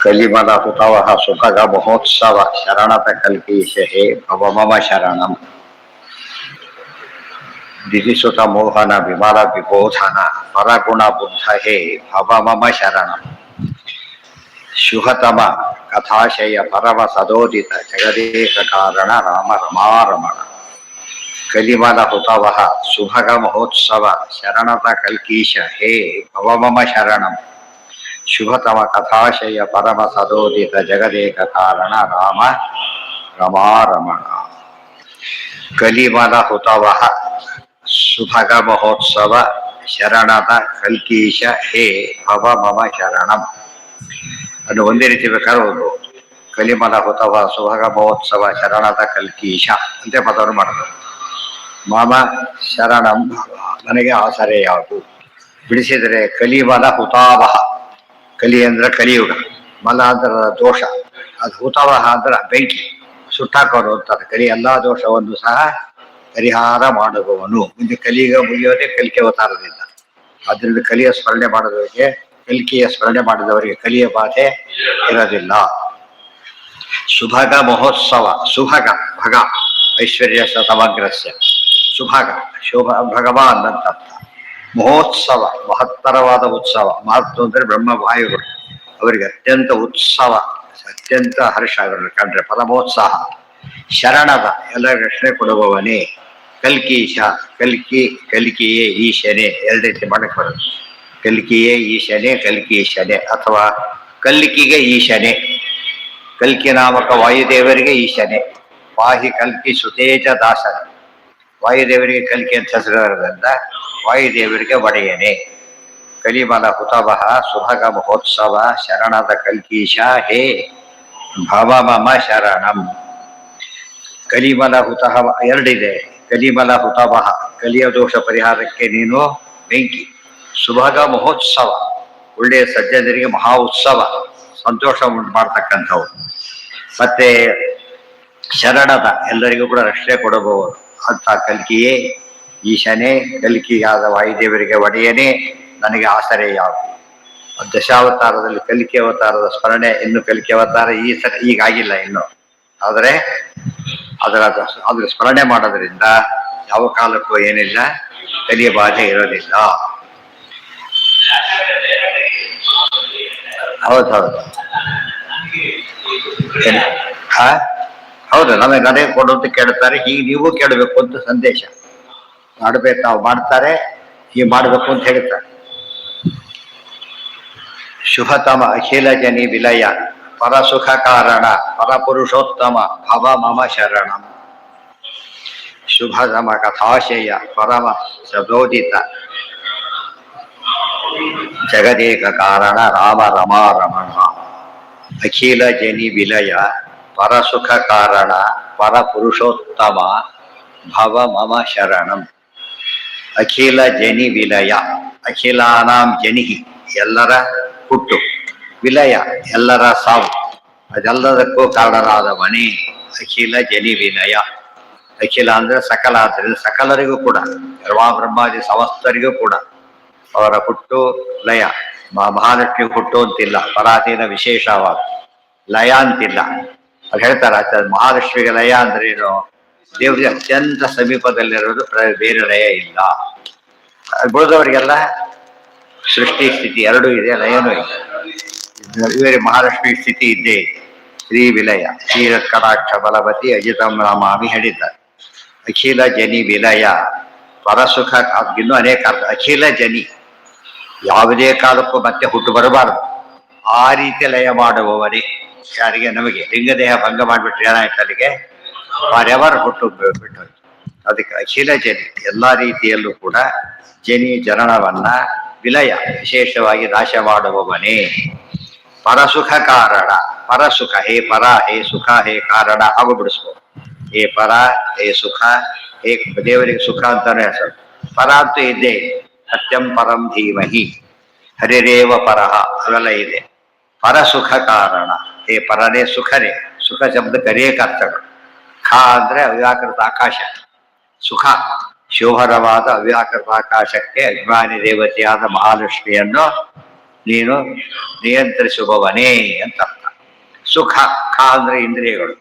ಕಲಿಮಲ ಹುತವಃ ಸುಖಗ ಮಹೋತ್ಸವ ಶರಣತ ಕಲ್ಪೀಶ ಹೇ ಭವ ಮಮ ಶರಣಂ. ದಿದಿಸುತ ಮೋಹನ ವಿಮಲ ವಿಬೋಧನ ಪರಗುಣ ಬುದ್ಧ ಹೇ ಭವ ಮಮ ಶರಣಂ. ಶುಭತಮ ಕಥಾಶಯ ಪರಮ ಸದೋದಿತ ಜಗದೇಕ ಕಾರಣ ರಾಮ ರಮಾರಮಣ. ಕಲಿಮಲ ಹುತವಃ ಸುಭಗ ಮಹೋತ್ಸವ ಶರಣತ ಕಲ್ಕೀಶ ಹೇ ಭವ ಮಮ ಶರಣಂ. ಶುಭತಮ ಕಥಾಶಯ ಪರಮ ಸದೋದಿತ ಜಗದೇಕ ಕಾರಣ ರಾಮ ರಮಾರಮಣ. ಕಲಿಮಲ ಹುತವಃ ಸುಭಗ ಮಹೋತ್ಸವ ಶರಣದ ಕಲ್ಕೀಶ ಹೇ ಭವ ಮಮ ಶರಣಂ ಅನ್ನು ಒಂದೇ ರೀತಿ ಬೇಕಾದ್ರೆ ಒಂದು ಕಲಿಮಲ ಹುತವ ಸುಭಗ ಮಹೋತ್ಸವ ಶರಣದ ಕಲ್ಕೀಶ ಅಂತೆ ಪದವನ್ನು ಮಾಡಿದ್ರು. ಮಮ ಶರಣಂ ಭವ ನನಗೆ ಆಸರೆಯಾಗು. ಬಿಡಿಸಿದರೆ ಕಲಿಮಲ ಹುತಾವಹ, ಕಲಿ ಅಂದ್ರೆ ಕಲಿಯುಗ, ಮಲ ಅಂದ್ರೆ ದೋಷ, ಅದು ಹುತಾವಹ ಅಂದ್ರೆ ಬೆಂಕಿ ಸುಟ್ಟಾಕೋರು ಅಂತಾರೆ. ಕಲಿ ಎಲ್ಲಾ ದೋಷವನ್ನು ಸಹ ಪರಿಹಾರ ಮಾಡುವವನು. ಮುಂದೆ ಕಲಿಯುಗ ಮುಗಿಯೋದೇ ಕಲಿಕೆ ಅವತಾರದಿಂದ. ಅದರಿಂದ ಕಲಿಯ ಸ್ಮರಣೆ ಮಾಡಿದವರಿಗೆ, ಕಲಿಕೆಯ ಸ್ಮರಣೆ ಮಾಡಿದವರಿಗೆ ಕಲಿಯ ಬಾಧೆ ಇರೋದಿಲ್ಲ. ಸುಭಗ ಮಹೋತ್ಸವ, ಸುಭಗ ಭಗ ಐಶ್ವರ್ಯ ಸಮಗ್ರಸ್ಯ, ಸುಭಗ ಶೋಭ ಭಗವಾನ್ ಅಂತ ಅರ್ಥ. ಮಹೋತ್ಸವ ಮಹತ್ತರವಾದ ಉತ್ಸವ. ಮಹತ್ವ ಅಂದರೆ ಬ್ರಹ್ಮವಾಯುಗಳು, ಅವರಿಗೆ ಅತ್ಯಂತ ಉತ್ಸವ, ಅತ್ಯಂತ ಹರ್ಷ ಅವರನ್ನು ಕಂಡ್ರೆ ಪರಮೋತ್ಸಾಹ. ಶರಣದ ಎಲ್ಲ ರಕ್ಷಣೆ ಕೊಡುವವನೇ. ಕಲ್ಕೀಶ ಕಲ್ಕಿಯೇ ಈಶನೇ, ಎರಡು ರೀತಿ ಮಾಡಕ್ಕೆ ಬರುತ್ತೆ. ಕಲ್ಕಿಯೇ ಈಶನೇ, ಕಲ್ಕೀಶನೇ, ಅಥವಾ ಕಲ್ಕಿಗೆ ಈಶನೇ. ಕಲ್ಕಿ ನಾಮಕ ವಾಯುದೇವರಿಗೆ ಈಶನೇ. ವಾಹಿ ಕಲ್ಕಿ ಸುತೇಜ ದಾಸನೇ. ವಾಯುದೇವರಿಗೆ ಕಲ್ಕಿ ಅಂತ ಹೆಸರಿರೋದ್ರಿಂದ ವಾಯುದೇವರಿಗೆ ಒಡೆಯನೇ. ಕಲಿಮಲ ಹುತವಃ ಸುಭಗ ಮಹೋತ್ಸವ ಶರಣದ ಕಲ್ಕೀಶ ಹೇ ಭವ ಮಮ ಶರಣಂ. ಕಲಿಮಲ ಹುತಃ ಎರಡಿದೆ. ಕಲಿಮಲ ಹುತವಃ ಕಲಿಯ ದೋಷ ಪರಿಹಾರಕ್ಕೆ ನೀನು ಬೆಂಕಿ. ಸುಭಗ ಮಹೋತ್ಸವ ಒಳ್ಳೆಯ ಸಜ್ಜನರಿಗೆ ಮಹಾ ಉತ್ಸವ, ಸಂತೋಷ ಉಂಟು ಮಾಡ್ತಕ್ಕಂಥವು. ಮತ್ತೆ ಶರಣದ ಎಲ್ಲರಿಗೂ ಕೂಡ ರಕ್ಷಣೆ ಕೊಡಬಹುದು ಅಂತ ಕಲ್ಕಿಯೇ ಈಶನೇ, ಕಲ್ಕಿಯಾದ ವಾಯುದೇವರಿಗೆ ಒಡೆಯನೇ, ನನಗೆ ಆಸರೆಯಾಗು. ದಶಾವತಾರದಲ್ಲಿ ಕಲ್ಕಿ ಅವತಾರದ ಸ್ಮರಣೆ, ಇನ್ನು ಕಲ್ಕಿ ಅವತಾರ ಈಗಾಗಿಲ್ಲ ಇನ್ನು, ಆದರೆ ಅದರ ಸ್ಮರಣೆ ಮಾಡೋದ್ರಿಂದ ಯಾವ ಕಾಲಕ್ಕೂ ಏನಿಲ್ಲ, ಕಲಿಯ ಬಾಧೆ ಇರೋದಿಲ್ಲ. ಹೌದೌದು ಹೌದು, ನನಗೆ ಕೊಡು ಅಂತ ಕೇಳ್ತಾರೆ. ಹೀಗೆ ನೀವು ಕೇಳಬೇಕು ಅಂತ ಸಂದೇಶ ಮಾಡಬೇಕು. ನಾವು ಮಾಡ್ತಾರೆ, ಹೀಗೆ ಮಾಡಬೇಕು ಅಂತ ಹೇಳ್ತಾರೆ. ಶುಭತಮ ಅಖಿಲ ಜನಿ ವಿಲಯ ಪರಸುಖ ಕಾರಣ ಪರಪುರುಷೋತ್ತಮ ಭವ ಮಮ ಶರಣಂ. ಶುಭತಮ ಕಥಾಶಯ ಪರಮ ಸದೋದಿತ ಜಗದೇಕ ಕಾರಣ ರಾಮ ರಮಾರಮಣ. ಅಖಿಲ ಜನಿ ವಿಲಯ ಪರಸುಖ ಕಾರಣ ಪರಪುರುಷೋತ್ತಮ ಭವ ಮಮ ಶರಣಂ. ಅಖಿಲ ಜನಿ ವಿಲಯ, ಅಖಿಲಾನಾಂ ಜನಿ ಎಲ್ಲರ ಹುಟ್ಟು, ವಿಲಯ ಎಲ್ಲರ ಸಾವು, ಅದೆಲ್ಲದಕ್ಕೂ ಕಾರಣರಾದವನೇ ಅಖಿಲ ಜನಿ ವಿಲಯ. ಅಖಿಲ ಅಂದ್ರೆ ಸಕಲ, ಆದ್ದರಿಂದ ಸಕಲರಿಗೂ ಕೂಡ ಬ್ರಹ್ಮಾದಿ ಸಮಸ್ತರಿಗೂ ಕೂಡ ಅವರ ಹುಟ್ಟು ಲಯ. ಮಹಾಲಕ್ಷ್ಮಿ ಹುಟ್ಟು ಅಂತಿಲ್ಲ, ಪರಾಧೀನ ವಿಶೇಷವಾದ ಲಯ ಅಂತಿಲ್ಲ. ಅದು ಹೇಳ್ತಾರೆ ಮಹಾಲಕ್ಷ್ಮಿಗೆ ಲಯ ಅಂದ್ರೆ ಏನು, ದೇವರಿಗೆ ಅತ್ಯಂತ ಸಮೀಪದಲ್ಲಿರೋದು, ಬೇರೆ ಲಯ ಇಲ್ಲ. ಉಳಿದವರಿಗೆಲ್ಲ ಸೃಷ್ಟಿ ಸ್ಥಿತಿ ಎರಡೂ ಇದೆ, ಲಯನೂ ಇದೆ. ಇವರಿಗೆ ಮಹಾಲಕ್ಷ್ಮಿ ಸ್ಥಿತಿ ಇದ್ದೇ ಇದೆ. ಶ್ರೀ ವಿಲಯ ಶ್ರೀರತ್ಕಟಾಕ್ಷ ಬಲವತಿ ಅಜಿತಂ ರಾಮಾಮಿ ಹೇಳಿದ್ದಾರೆ. ಅಖಿಲ ಜನಿ ವಿಲಯ ಪರಸುಖ, ಇನ್ನೂ ಅನೇಕ ಅರ್ಥ. ಅಖಿಲ ಜನಿ ಯಾವುದೇ ಕಾಲಕ್ಕೂ ಮತ್ತೆ ಹುಟ್ಟು ಬರಬಾರದು, ಆ ರೀತಿ ಲಯ ಮಾಡುವವರೇ. ಯಾರಿಗೆ? ನಮಗೆ. ಲಿಂಗದೇಹ ಭಂಗ ಮಾಡಿಬಿಟ್ರೆ ಏನಾಯ್ತು ಅಲ್ಲಿಗೆ? ಫಾರೆವರ್ ಹುಟ್ಟು ಬಿಟ್ಟು. ಅದಕ್ಕೆ ಅಖಿಲ ಜನಿ ಎಲ್ಲಾ ರೀತಿಯಲ್ಲೂ ಕೂಡ ಜನಿ ಜನನವನ್ನ, ವಿಲಯ ವಿಶೇಷವಾಗಿ ನಾಶ ಮಾಡುವವನೇ. ಪರಸುಖ ಕಾರಣ, ಪರಸುಖ, ಹೇ ಪರ, ಹೇ ಸುಖ, ಹೇ ಕಾರಣ ಹಾಗೂ ಬಿಡಿಸ್ಬೋದು. ಹೇ ಪರ, ಹೇ ಸುಖ, ಹೇ ದೇವರಿಗೆ ಸುಖ ಅಂತಾನೆ ಹೆಸರು. ಪರ ಅಂತೂ ಇದ್ದೇ ಇದೆ. ಸತ್ಯಂ ಪರಂ ಧೀಮಹಿ ಹರಿರೇವ ಪರಹ ಅವೆಲ್ಲ ಇದೆ. ಪರಸುಖ ಕಾರಣ, ಹೇ ಪರನೇ ಸುಖನೇ. ಸುಖ ಶಬ್ದಕ್ಕೆ ಅನೇಕ ಅರ್ಥಗಳು. ಖ ಅಂದ್ರೆ ಅವ್ಯಾಕೃತ ಆಕಾಶ, ಸುಖ ಶೋಭನವಾದ ಅವ್ಯಾಕೃತ ಆಕಾಶಕ್ಕೆ ಅಭಿಮಾನಿ ದೇವತೆಯಾದ ಮಹಾಲಕ್ಷ್ಮಿಯನ್ನು ನೀನು ನಿಯಂತ್ರಿಸುವವನೇ ಅಂತ ಅರ್ಥ. ಸುಖ ಖ ಅಂದ್ರೆ ಇಂದ್ರಿಯಗಳು,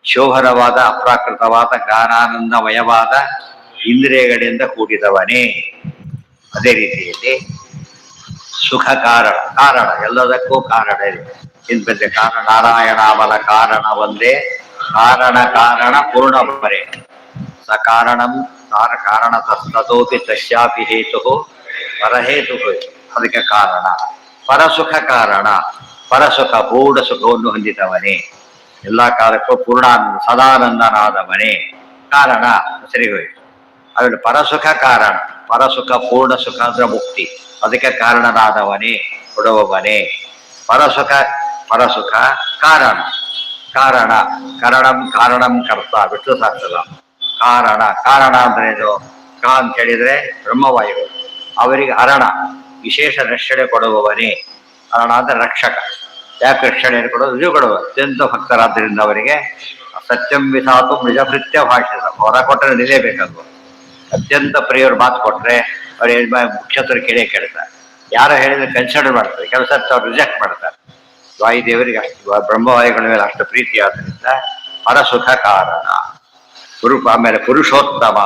ಶೋಭನವಾದ ಅಪ್ರಾಕೃತವಾದ ಜ್ಞಾನಾನಂದಮಯವಾದ ಇಂದ್ರಿಯಗಳಿಂದ ಕೂಡಿದವನೇ. ಅದೇ ರೀತಿಯಲ್ಲಿ ಸುಖ ಕಾರಣ, ಕಾರಣ ಎಲ್ಲದಕ್ಕೂ ಕಾರಣ ಇದೆ. ಇನ್ ಬಂದೆ ಕಾರಣ ನಾರಾಯಣಾಮಲ ಕಾರಣ ಒಂದೇ, ಕಾರಣ ಕಾರಣ ಪೂರ್ಣ ಪರೆ ಸಕಾರಣಂ ಕಾರಣ ತಸ್ತೋಪಿ ತಸ್ಯಾಪಿ ಹೇತು ಪರಹೇತು. ಅದಕ್ಕೆ ಕಾರಣ ಪರಸುಖ ಕಾರಣ, ಪರಸುಖ ಪೂರ್ಣ ಸುಖವನ್ನು ಹೊಂದಿದವನೇ, ಎಲ್ಲ ಕಾಲಕ್ಕೂ ಪೂರ್ಣಾನಂದ ಸದಾನಂದನಾದವನೇ ಕಾರಣ ಸರಿ ಹೋಯ್ತು. ಆಮೇಲೆ ಪರಸುಖ ಕಾರಣ, ಪರಸುಖ ಪೂರ್ಣ ಸುಖ ಅಂದ್ರೆ ಮುಕ್ತಿ, ಅದಕ್ಕೆ ಕಾರಣನಾದವನೇ ಕೊಡುವವನೇ. ಪರಸುಖ ಪರಸುಖ ಕಾರಣ, ಕಾರಣ ಕರಣಂ ಕಾರಣಂ ಕರ್ತ ವಿಷ್ಣು ಸಹಸ್ರ ಕಾರಣ. ಕಾರಣ ಅಂದ್ರೆ ಏನು? ಕಾ ಅಂತ ಹೇಳಿದ್ರೆ ಬ್ರಹ್ಮವಾಯುಗಳು, ಅವರಿಗೆ ಅರಣ ವಿಶೇಷ ರಕ್ಷಣೆ ಕೊಡುವವನೇ. ಅರಣ ಅಂದ್ರೆ ರಕ್ಷಕ. ಯಾಕೆ ರಕ್ಷಣೆ ಕೊಡೋದು? ಇದು ಕೊಡುವ ಅತ್ಯಂತ ಭಕ್ತರಾದ್ದರಿಂದ ಅವರಿಗೆ ಸತ್ಯಂ ವಿಧಾತು ನಿಜಭೃತ್ಯ ಭಾಷಿತ, ಹೊರ ಕೊಟ್ಟರೆ ನಿಲೇಬೇಕಲ್ವ. ಅತ್ಯಂತ ಪ್ರಿಯವ್ರ ಮಾತು ಕೊಟ್ರೆ ಅವ್ರು ಮುಖ್ಯಸ್ಥರು ಕೇಳ್ತಾರೆ. ಯಾರು ಹೇಳಿದ್ರೆ ಕನ್ಸಿಡರ್ ಮಾಡ್ತಾರೆ, ಕೆಲಸ ಅವ್ರು ರಿಜೆಕ್ಟ್ ಮಾಡ್ತಾರೆ. ವಾಯುದೇವರಿಗೆ ಅಷ್ಟು ಬ್ರಹ್ಮವಾಯುಗಳ ಮೇಲೆ ಅಷ್ಟು ಪ್ರೀತಿ ಆದ್ದರಿಂದ ಪರಸುಖ ಕಾರಣ. ಆಮೇಲೆ ಪುರುಷೋತ್ತಮ,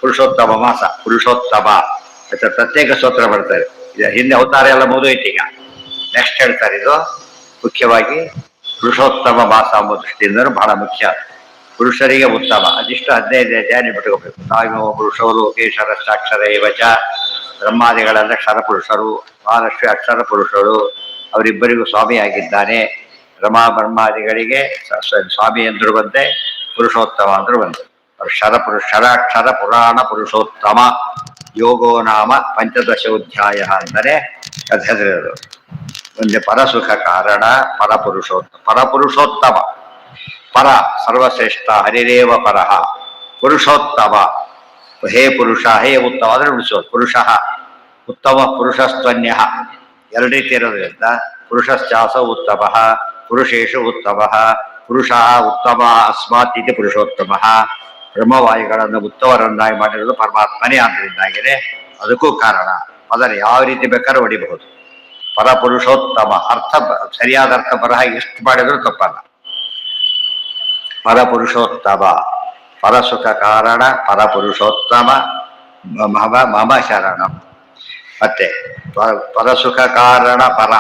ಪುರುಷೋತ್ತಮ ಮಾಸ, ಪುರುಷೋತ್ತಮ ಪ್ರತ್ಯೇಕ ಸ್ತೋತ್ರ ಮಾಡ್ತಾರೆ. ಇದು ಹಿಂದೆ ಅವತಾರ ಎಲ್ಲ ಮುಗಿದೋಯ್ತು, ಈಗ ನೆಕ್ಸ್ಟ್ ಹೇಳ್ತಾರೆ. ಇದು ಮುಖ್ಯವಾಗಿ ಪುರುಷೋತ್ತಮ ಮಾಸ ಎಂಬ ದೃಷ್ಟಿಯಿಂದ ಬಹಳ ಮುಖ್ಯ. ಪುರುಷರಿಗೆ ಉತ್ತಮ, ಅದಿಷ್ಟು 15 ಅಧ್ಯಾಯ ಬಿಟ್ಕೋಬೇಕು. ತಾವು ಪುರುಷೋ ಲೋಕೇಶ್ವರ ಸಾಕ್ಷರ ಏವಚ, ಬ್ರಹ್ಮಾದಿಗಳೆಲ್ಲ ಕ್ಷರ ಪುರುಷರು, ಮಹಾಲಕ್ಷ್ಮಿ ಅಕ್ಷರ ಪುರುಷರು, ಅವರಿಬ್ಬರಿಗೂ ಸ್ವಾಮಿ ಆಗಿದ್ದಾನೆ. ರಮಾ ಬ್ರಹ್ಮಾದಿಗಳಿಗೆ ಸ್ವಾಮಿ ಅಂದ್ರು ಬಂದೆ, ಪುರುಷೋತ್ತಮ ಅಂದ್ರು ಬಂದೆ. ಷರಾಕ್ಷರ ಪುರಾಣ ಪುರುಷೋತ್ತಮ ಯೋಗೋ ನಾಮ ಪಂಚದಶೋಧ್ಯಾಯ ಅಂದರೆ ಹೆಸರಿರೋದು. ಒಂದೇ ಪರಸುಖ ಕಾರಣ, ಪರಪುರುಷೋತ್ತಮ, ಪರ ಸರ್ವಶ್ರೇಷ್ಠ ಹರಿರೇವ ಪರಹ, ಪುರುಷೋತ್ತಮ ಹೇ ಪುರುಷ, ಹೇ ಉತ್ತಮ ಅಂದ್ರೆ ಉಳಿಸೋದು. ಪುರುಷ ಉತ್ತಮ, ಪುರುಷಸ್ತ್ವನ್ಯ ಎರಡು ರೀತಿ ಇರೋದ್ರಿಂದ ಪುರುಷಶ್ಚಾಸ ಉತ್ತಮ, ಪುರುಷೇಶು ಉತ್ತಮ, ಪುರುಷ ಉತ್ತಮ ಅಸ್ಮಾತ್ ಇದು ಪುರುಷೋತ್ತಮ. ಬ್ರಹ್ಮವಾಯುಗಳನ್ನು ಉತ್ತಮರನ್ನಾಗಿ ಮಾಡಿರೋದು ಪರಮಾತ್ಮನೇ. ಆದ್ದರಿಂದಾಗಿದೆ ಅದಕ್ಕೂ ಕಾರಣ. ಅದನ್ನು ಯಾವ ರೀತಿ ಬೇಕಾದ್ರೂ ಹೊಡಿಬಹುದು. ಪರಪುರುಷೋತ್ತಮ ಅರ್ಥ ಸರಿಯಾದ ಅರ್ಥ ಬರಹ ಎಷ್ಟು ಮಾಡಿದ್ರು ತಪ್ಪಲ್ಲ. ಪರಪುರುಷೋತ್ತಮ, ಪರಸುಖ ಕಾರಣ, ಪರಪುರುಷೋತ್ತಮ ಮಮ ಶರಣಂ. ಮತ್ತೆ ಪರಸುಖ ಕಾರಣ ಪರ,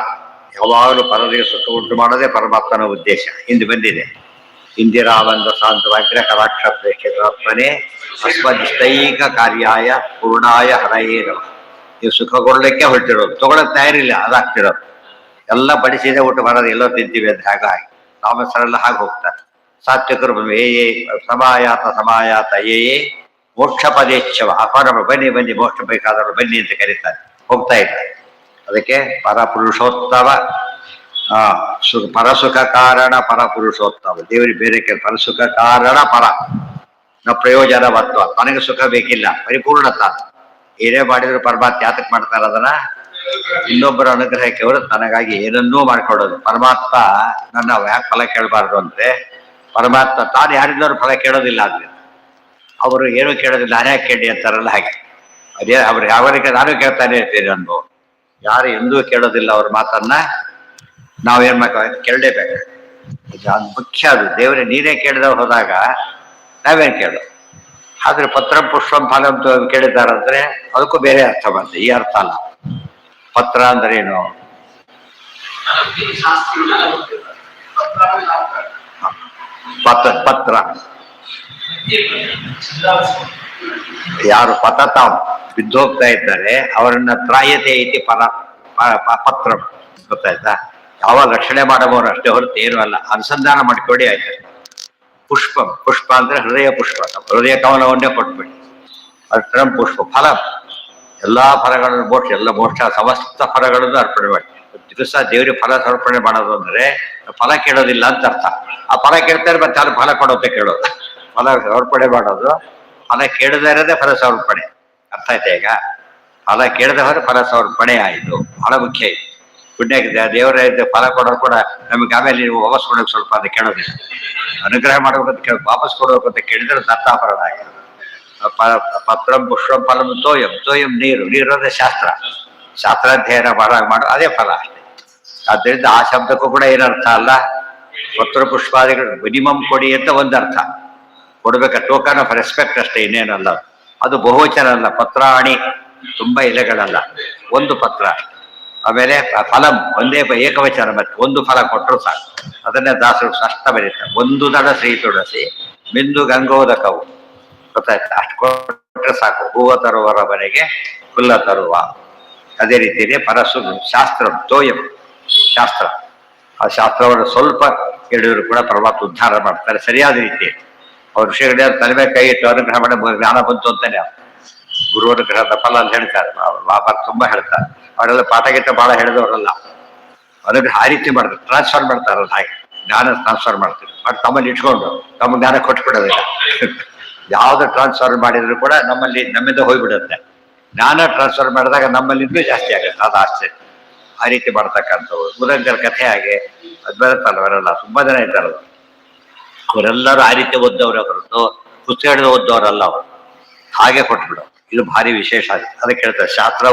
ಯಾವಾಗಲೂ ಪರರಿಗೆ ಸುಖ ಉಂಟು ಮಾಡೋದೇ ಪರಮಾತ್ಮನ ಉದ್ದೇಶ. ಹಿಂದೆ ಬಂದಿದೆ. ಇಂದಿರಾವಂದ ಸಾಂತವಾಗ್ರೆ ಕರಾಕ್ಷ ಪ್ರೇಕ್ಷಕನೇ ಅಸ್ಮದಿಷ್ಟೈಕ ಕಾರ್ಯಾಯ ಪೂರ್ಣಾಯ ಹರಯೇ ನಮಃ. ನೀವು ಸುಖ ಕೊಡಲಿಕ್ಕೆ ಹೊರಟಿರೋದು, ತಗೊಳಕ್ ತಯಾರಿಲ್ಲ, ಅದಾಗ್ತಿರೋದು. ಎಲ್ಲ ಬಡಿಸಿದೆ ಊಟ ಮಾಡೋದು, ಎಲ್ಲೋ ತಿಂತೀವಿ ಅಂತ ಹಾಗಾಗಿ ತಾಮಸರೆಲ್ಲ ಹಾಗೆ ಹೋಗ್ತಾರೆ. ಸಾತ್ವಿಕರು ಏ ಸಮಾಯಾತ ಏ ಮೋಕ್ಷ ಪದೇಚ್ಛವ ಅಪರ ಬನ್ನಿ ಬನ್ನಿ ಮೋಕ್ಷ ಬೇಕಾದವರು ಬನ್ನಿ ಅಂತ ಕರೀತಾರೆ, ಹೋಗ್ತಾ ಇದ್ದಾರೆ. ಅದಕ್ಕೆ ಪರಪುರುಷೋತ್ತಮ, ಪರಸುಖ ಕಾರಣ ಪರಪುರುಷೋತ್ತಮ. ದೇವರಿಗೆ ಬೇರೆ ಪರಸುಖ ಕಾರಣ ಪರ ನ ಪ್ರಯೋಜನವತ್ವ, ನನಗೆ ಸುಖ ಬೇಕಿಲ್ಲ, ಪರಿಪೂರ್ಣತ. ಏನೇ ಮಾಡಿದ್ರು ಪರಮಾತ್ಮ ಯಾತಕ್ಕೆ ಮಾಡ್ತಾರೆ ಅದನ್ನ? ಇನ್ನೊಬ್ಬರ ಅನುಗ್ರಹಕ್ಕೆ ಅವರು ತನಗಾಗಿ ಏನನ್ನೂ ಮಾಡ್ಕೊಡೋದು. ಪರಮಾತ್ಮ ನನ್ನ ಯಾಕೆ ಫಲ ಕೇಳಬಾರ್ದು ಅಂದ್ರೆ, ಪರಮಾತ್ಮ ತಾನು ಯಾರಿಂದವರು ಫಲ ಕೇಳೋದಿಲ್ಲ. ಆದ್ರೆ ಅವರು ಏನೂ ಕೇಳೋದಿಲ್ಲ, ನಾನೇ ಕೇಳಿ ಅಂತಾರಲ್ಲ ಹಾಗೆ. ಅದೇ ಅವ್ರು ಯಾವರಿಗೆ ನಾನು ಕೇಳ್ತಾನೆ ಇರ್ತೀನಿ ಅನ್ಭವ. ಯಾರು ಎಂದೂ ಕೇಳೋದಿಲ್ಲ ಅವ್ರ ಮಾತನ್ನ. ನಾವೇನ್ ಮಾಡ್ಕೋ ಕೇಳಲೇಬೇಕು. ಇದು ಅದು ಮುಖ್ಯ. ಅದು ದೇವರೇ ನೀನೇ ಕೇಳಿದ ಹೋದಾಗ ನಾವೇನ್ ಕೇಳೋ. ಆದ್ರೆ ಪತ್ರ ಪುಷ್ಪಂ ಫಲ ಅಂತ ಕೇಳಿದ್ದಾರಂದ್ರೆ ಅದಕ್ಕೂ ಬೇರೆ ಅರ್ಥ ಬಂತು, ಈ ಅರ್ಥ ಅಲ್ಲ. ಪತ್ರ ಅಂದ್ರೆ ಏನು? ಪತ್ರ ಯಾರು ಪತತಾಂ ಬಿದ್ದೋಗ್ತಾ ಇದ್ದಾರೆ ಅವರನ್ನ ತ್ರಾಯತೆ ಐತಿ ಪತ್ರ. ಗೊತ್ತಾಯ್ತಾ? ಯಾವಾಗ ರಕ್ಷಣೆ ಮಾಡಬಹುದು ಅಷ್ಟೇ ಹೊರತು ಏನು ಅಲ್ಲ. ಅನುಸಂಧಾನ ಮಾಡಿಕೊಡಿ ಆಯ್ತು. ಪುಷ್ಪ ಅಂದ್ರೆ ಹೃದಯ ಪುಷ್ಪ, ಹೃದಯ ಕಮಲವನ್ನೇ ಕೊಟ್ಬಿಡಿ. ಅತ್ರ ಪುಷ್ಪ ಫಲ, ಎಲ್ಲಾ ಫಲಗಳನ್ನು ಮೋಕ್ಷ ಸಮಸ್ತ ಫಲಗಳನ್ನು ಅರ್ಪಣೆ ಮಾಡಿ. ದಿವಸ ದೇವರಿಗೆ ಫಲ ಸಮರ್ಪಣೆ ಮಾಡೋದು ಅಂದ್ರೆ ಫಲ ಕೇಳೋದಿಲ್ಲ ಅಂತ ಅರ್ಥ. ಆ ಫಲ ಕೇಳ್ತಾರೆ ಮತ್ತೆ ಅದು ಫಲ ಕೊಡೋತ್ತೆ ಕೇಳೋದು. ಫಲ ಸಮರ್ಪಣೆ ಮಾಡೋದು, ಫಲ ಕೇಳದೇ ಇರೋದೇ ಫಲ ಸಮರ್ಪಣೆ. ಅರ್ಥ ಆಯ್ತಾ? ಈಗ ಫಲ ಕೇಳದೆ ಹೋದ್ರೆ ಫಲ ಸಮರ್ಪಣೆ ಆಯಿತು, ಬಹಳ ಮುಖ್ಯ ಆಯ್ತು. ಪುಣ್ಯಕ್ಕೆ ದೇವರ ಫಲ ಕೊಡೋರು ಕೂಡ ನಮಗೆ ಆಮೇಲೆ ನೀವು ವಾಪಸ್ ಕೊಡೋಕೆ ಸ್ವಲ್ಪ ಅಂತ ಕೇಳೋದಿಲ್ಲ. ಅನುಗ್ರಹ ಮಾಡ್ಬೇಕಂತ ವಾಪಸ್ ಕೊಡಬೇಕು ಅಂತ ಕೇಳಿದ್ರೆ ದತ್ತಾಪರಣ ಆಗಿದೆ. ಪತ್ರಂ ಪುಷ್ಪಂ ಫಲಂ ತೋಯಂ ನೀರು ಅಂದ್ರೆ ಶಾಸ್ತ್ರ. ಶಾಸ್ತ್ರಾಧ್ಯಯನ ಮಾಡೋ ಅದೇ ಫಲ ಅಷ್ಟೇ. ಆದ್ದರಿಂದ ಆ ಶಬ್ದಕ್ಕೂ ಕೂಡ ಏನರ್ಥ ಅಲ್ಲ, ಪತ್ರ ಪುಷ್ಪಾದಿಗಳು ಮಿನಿಮಮ್ ಕೊಡಿ ಅಂತ ಒಂದು ಅರ್ಥ ಕೊಡ್ಬೇಕ, ಟೋಕನ್ ಆಫ್ ರೆಸ್ಪೆಕ್ಟ್ ಅಷ್ಟೇ, ಇನ್ನೇನಲ್ಲ. ಅದು ಬಹುವಚನ ಅಲ್ಲ, ಪತ್ರಾಣಿ ತುಂಬಾ ಎಲೆಗಳಲ್ಲ, ಒಂದು ಪತ್ರ. ಆಮೇಲೆ ಫಲಂ ಒಂದೇ ಏಕವಚನ, ಮತ್ತೆ ಒಂದು ಫಲ ಕೊಟ್ಟರು ಸಾಕು. ಅದನ್ನೇ ದಾಸರು ಸ್ಪಷ್ಟ ಬರೀತಾರೆ, ಒಂದು ದಡ ಶ್ರೀ ತುಳಸಿ ಬಿಂದು ಗಂಗೋದಕವು. ಗೊತ್ತಾಯ್ತು, ಅಷ್ಟು ಕೊಟ್ಟರೆ ಸಾಕು. ಹೂವ ತರುವರ ಮನೆಗೆ ಹುಲ್ಲ ತರುವ. ಅದೇ ರೀತಿಯೇ ಪರಸು ಶಾಸ್ತ್ರ ತೋಯಂ ಶಾಸ್ತ್ರ, ಆ ಶಾಸ್ತ್ರವನ್ನು ಸ್ವಲ್ಪ ಹೇಳಿದ್ರು ಕೂಡ ಪರಮಾತ್ಮ ಉದ್ಧಾರ ಮಾಡ್ತಾರೆ ಸರಿಯಾದ ರೀತಿಯಲ್ಲಿ. ಅವ್ರ ಋಷಿಗಳ ತಲೆ ಮೇಲೆ ಕೈ ಇಟ್ಟು ಅನುಗ್ರಹ ಮಾಡಿ ಜ್ಞಾನ ಬಂತು ಅಂತಾನೆ ಗುರು ಅನುಗ್ರಹದ ಫಲ ಅಂತ ಹೇಳ್ತಾರೆ. ತುಂಬಾ ಹೇಳ್ತಾರೆ. ಅವರೆಲ್ಲ ಪಾಠ ಗೀಟ ಬಹಳ ಹೇಳಿದವರಲ್ಲ, ಅನುಗ್ರಹ ಆ ರೀತಿ ಮಾಡ್ತಾರೆ, ಟ್ರಾನ್ಸ್ಫರ್ ಮಾಡ್ತಾರಲ್ಲ ಹಾಗೆ ಜ್ಞಾನ ಟ್ರಾನ್ಸ್ಫರ್ ಮಾಡ್ತಾರೆ. ಬಟ್ ತಮ್ಮಲ್ಲಿ ಇಟ್ಕೊಂಡು ತಮ್ಮ ಜ್ಞಾನ ಕೊಟ್ಬಿಡೋದಿಲ್ಲ. ಯಾವ್ದು ಟ್ರಾನ್ಸ್ಫರ್ ಮಾಡಿದ್ರು ಕೂಡ ನಮ್ಮಿಂದ ಹೋಗ್ಬಿಡುತ್ತೆ. ಜ್ಞಾನ ಟ್ರಾನ್ಸ್ಫರ್ ಮಾಡಿದಾಗ ನಮ್ಮಲ್ಲಿ ಇನ್ನೂ ಜಾಸ್ತಿ ಆಗುತ್ತೆ, ಅದು ಆಶ್ಚರ್ಯ. ಆ ರೀತಿ ಮಾಡ್ತಕ್ಕಂಥವ್ರು ಗುರಂಜರ ಕಥೆ ಹಾಗೆ ಅದು ಬರುತ್ತಲ್ಲ, ಅವರೆಲ್ಲ ತುಂಬಾ ಜನ ಇದ್ದಾರಲ್ಲ, ಅವರೆಲ್ಲರೂ ಆ ರೀತಿ ಓದ್ದವ್ರೆ ಹೊರತು ಪುಸ್ತಕ ಹಿಡಿದು ಓದ್ದವರಲ್ಲ ಅವರು. ಹಾಗೆ ಕೊಟ್ಬಿಡು, ಇದು ಭಾರಿ ವಿಶೇಷ. ಅದಕ್ಕೆ ಹೇಳ್ತಾರೆ ಶಾಸ್ತ್ರ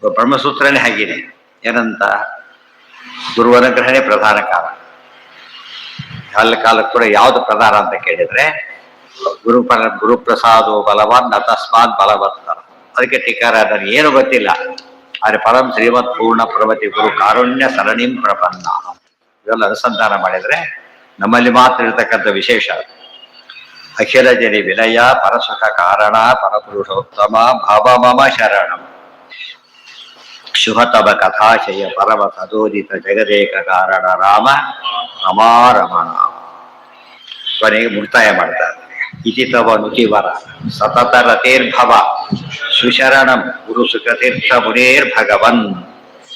ಬ್ರಹ್ಮಸೂತ್ರನೇ ಹಾಗಿದೆ. ಏನಂತ, ಗುರುವನುಗ್ರಹನೇ ಪ್ರಧಾನ ಕಾಲ. ಎಲ್ಲ ಕಾಲಕ್ಕೆ ಕೂಡ ಯಾವ್ದು ಪ್ರಧಾನ ಅಂತ ಕೇಳಿದ್ರೆ ಗುರುಪ್ರಸಾದೋ ಬಲವಾನ್ ನ ತಸ್ಮಾತ್ ಬಲವತ್ತರ. ಅದಕ್ಕೆ ಟೀಕಾರ ಅದನ್ನು ಏನು ಗೊತ್ತಿಲ್ಲ, ಆದ್ರೆ ಪರಂ ಶ್ರೀಮತ್ ಪೂರ್ಣ ಪ್ರವತಿ ಗುರು ಕಾರುಣ್ಯ ಸರಣಿಂ ಪ್ರಪನ್ನ, ಇವೆಲ್ಲ ಅನುಸಂಧಾನ ಮಾಡಿದ್ರೆ ನಮ್ಮಲ್ಲಿ ಮಾತ್ರ ಇರತಕ್ಕಂಥ ವಿಶೇಷ. ಅಖಿಲ ಜನಿ ವಿಲಯ ಪರಸುಖ ಕಾರಣ ಪರಪುರುಷೋತ್ತಮ ಭಾವ ಮಮ ಶರಣಂ ಶುಭತಮ ಕಥಾಶಯ ಪರಮ ಸದೋದಿತ ಜಗದೇಕ ಕಾರಣ ರಾಮ ರಮಾರಮಣ. ಕೊನೆಗೆ ಮುಕ್ತಾಯ ಮಾಡ್ತಾರೆ. ಇತಿ ತವ ನುತಿವರ ಸತತ ರತೇರ್ಭವ ಸುಶರಣಂ ಗುರು ಸುಖತೀರ್ಥ ಮುನೇರ್ಭಗವನ್